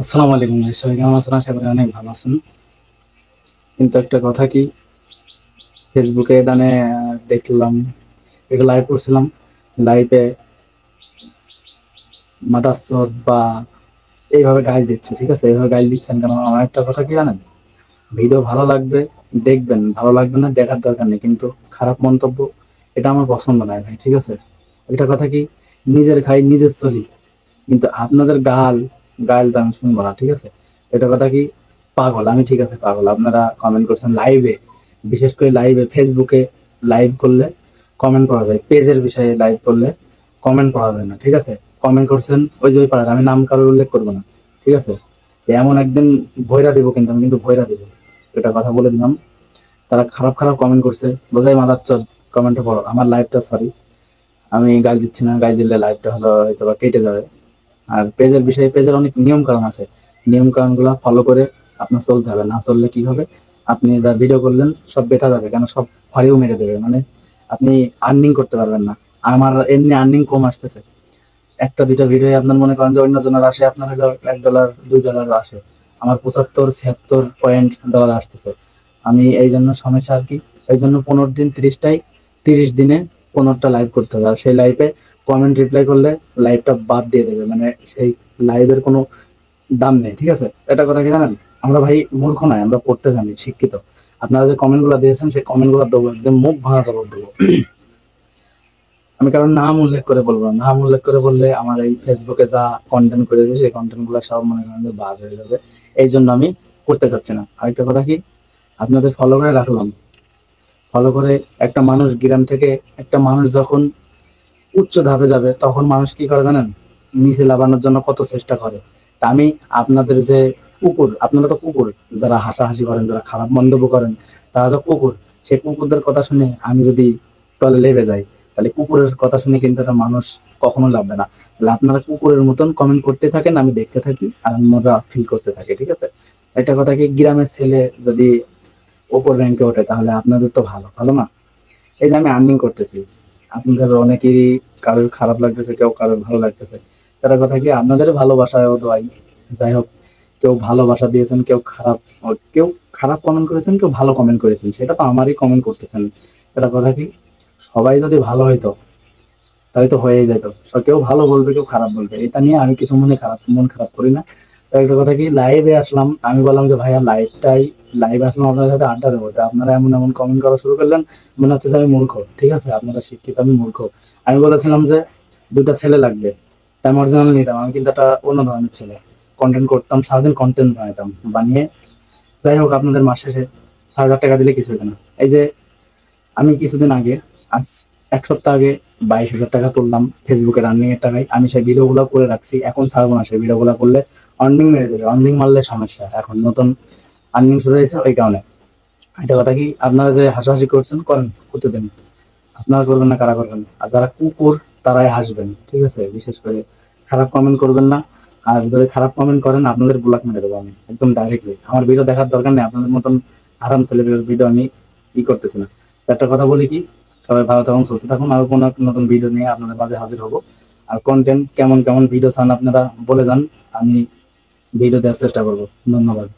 আসসালামু আলাইকুম ভাই, সবাই কেমন আছেন? আশা করি অনেক ভালো আছেন। কিন্তু একটা কথা কি, ফেসবুকে দেখলাম, একটা লাইভ করছিলাম। লাইভে মাদারচোদ বা এইভাবে গাইজ দিচ্ছে, ঠিক আছে? এইভাবে গাইজ দিচ্ছেন কেন? আমার একটা কথা কি জানেন, ভিডিও ভালো লাগবে দেখবেন, ভালো লাগবে না দেখার দরকার নেই, কিন্তু খারাপ মন্তব্য এটা আমার পছন্দ নয় ভাই, ঠিক আছে? একটা কথা কি, নিজের খাই নিজের চলি, কিন্তু আপনাদের গাল তো আমি শুনবো না, ঠিক আছে? এটা কথা কি, পাগল আমি, ঠিক আছে? পাগল আপনারা কমেন্ট করছেন লাইভে, বিশেষ করে লাইভে ফেসবুকে লাইভ করলে কমেন্ট করা যায়, পেজের বিষয়ে লাইভ করলে কমেন্ট করা যায় না, ঠিক আছে? কমেন্ট করছেন ওই যে ওই পাড়ার, আমি নাম কারোর উল্লেখ করবো না, ঠিক আছে? এমন একদিন ভয়রা দিব, কিন্তু আমি কিন্তু ভয়রা দিব, এটা কথা বলে দিলাম। তারা খারাপ খারাপ কমেন্ট করছে, বোঝাই মাদার চল, কমেন্টে পড়ো আমার লাইভটা, সরি আমি গাল দিচ্ছি না, গাল দিলে লাইভটা হলো হয়তো বা কেটে যাবে। আর পেজের বিষয়ে, পেজের অনেক নিয়ম কানুন আছে, নিয়ম কানুন গুলা ফলো করে আপনার চলতে হবে, না চললে কি হবে, আপনি যা ভিডিও করলেন সব বেথা যাবে, কেন সব ফাড়িও মেরে দেবে, মানে আপনি আর্নিং করতে পারবেন না। আমার এমনি আর্নিং কম আসতেছে, একটা দুইটা ভিডিও আপনার মনে করেন যে অন্য জনের আসে, আপনার হলো $1 $2 আসে, আমার 75-76 পয়েন্ট আসতেছে। আমি এই জন্য সমস্যা আর কি, এই জন্য 15 দিন 30 দিনে 15টা লাইভ করতে হবে, আর সেই লাইভে কমেন্ট রিপ্লাই করলে লাইভটা বাদ দিয়ে দেবে, মানে সেই লাইভের কোনো দাম নেই, ঠিক আছে? এটা কথা কি জানেন, আমরা ভাই মূর্খ নয়, আমরা পড়তে জানি, শিক্ষিত। আপনারা যে কমেন্ট গুলো দিয়েছেন সেই কমেন্ট গুলো দেবো, একদম মুখ ভাঙা জবাব দেবো। আমি কারণ নাম উল্লেখ করে বলবো না, নাম উল্লেখ করে বললে আমার এই ফেসবুকে যা কন্টেন্ট করেছে সেই কন্টেন্ট গুলো সব মনে করেন যে বাদ হয়ে যাবে, এই জন্য আমি করতে চাচ্ছি না। আরেকটা কথা কি, আপনাদের ফলো করে রাখলাম, ফলো করে একটা মানুষ গ্রাম থেকে, একটা মানুষ যখন উচ্চ ধাপে যাবে তখন মানুষ কি করে জানেন, নিচে লাগানোর জন্য কত চেষ্টা করে। তা আমি আপনাদের যে কুকুর, আপনারা তো কুকুর, যারা হাসাহাসি করেন, যারা খারাপ মন্তব্য করেন, তারা তো কুকুর। সেই কুকুরদের কথা শুনে আমি যদি তলে লেবে যাই, তাহলে কুকুরের কথা শুনে কিন্তু একটা মানুষ কখনো লাভবে না। তাহলে আপনারা কুকুরের মতন কমেন্ট করতে থাকেন, আমি দেখতে থাকি আর আমি মজা ফিল করতে থাকি, ঠিক আছে? একটা কথা কি, গ্রামের ছেলে যদি ওপর র্যাঙ্কে ওঠে তাহলে আপনাদের তো ভালো ভালো না। এই যে আমি আর্নিং করতেছি, আপনাদের অনেকেরই কারোর খারাপ লাগতেছে, কেউ কারোর ভালো লাগতেছে, তার কথা কি, আপনাদের ভালোবাসায় ও দোয়াই, যাই হোক, কেউ ভালোবাসা দিয়েছেন, কেউ খারাপ কমেন্ট করেছেন, কেউ ভালো কমেন্ট করেছেন, সেটা তো আমারই কমেন্ট করতেছেন। এটা কথা কি, সবাই যদি ভালো হইতো তাহলে তো হয়েই যেত, কেউ ভালো বলবে কেউ খারাপ বলবে, এটা নিয়ে আমি কিছু মন খারাপ করি না। তো একটা কথা কি, লাইভে আসলাম, আমি বললাম যে ভাইয়া লাইভ আসলাম আপনার সাথে আড্ডা দেবো, তা আপনারা এমন এমন কমেন্ট করা শুরু করলেন, মনে হচ্ছে যে আমি মূর্খ, ঠিক আছে? আপনারা শিক্ষিত, আমি মূর্খ। আমি বলেছিলাম যে দুটা ছেলে লাগবে, তাই আমি অরিজিনাল নিতাম, আমি কিন্তু একটা অন্য ধরনের ছেলে, কন্টেন্ট করতাম, সারাদিন কন্টেন্ট বানাতাম, বানিয়ে যাই হোক আপনাদের মাস শেষে 6,000 টাকা দিলে কিছু হতো না। এই যে আমি কিছুদিন আগে, আজ 1 সপ্তাহ আগে 22,000 টাকা তুললাম ফেসবুকে রানিং এর টাকায়, আমি সেই ভিডিও গুলো করে রাখছি, এখন ছাড়বো না, সেই ভিডিও গুলো করলে আর্নিং মেরে দেবে, আর্নিং মারলে সমস্যা, এখন নতুন আর্নিং শুরু হয়েছে ওই কারণে। এটা কথা কি, আপনারা যে হাসাহাসি করছেন করেন, করতে দেন, আপনারা করবেন না, কারা করবেন? আর যারা কুকুর তারাই হাসবেন, ঠিক আছে? বিশেষ করে খারাপ কমেন্ট করবেন না। আর যদি খারাপ কমেন্ট করেন আপনাদের ব্লক মেরে দেবো আমি একদম ডাইরেক্টলি, আমার ভিডিও দেখার দরকার নেই, আপনাদের মতন আরাম ছেলেপেলের ভিডিও আমি করতেছি না। তো একটা কথা বলি কি, সবাই ভালো থাকুন, সুস্থ থাকুন, আরো কোনো এক নতুন ভিডিও নিয়ে আপনাদের মাঝে হাজির হবো। আর কন্টেন্ট কেমন কেমন ভিডিও চান আপনারা বলে যান, আমি ভিডিও দেওয়ার চেষ্টা করবো। ধন্যবাদ।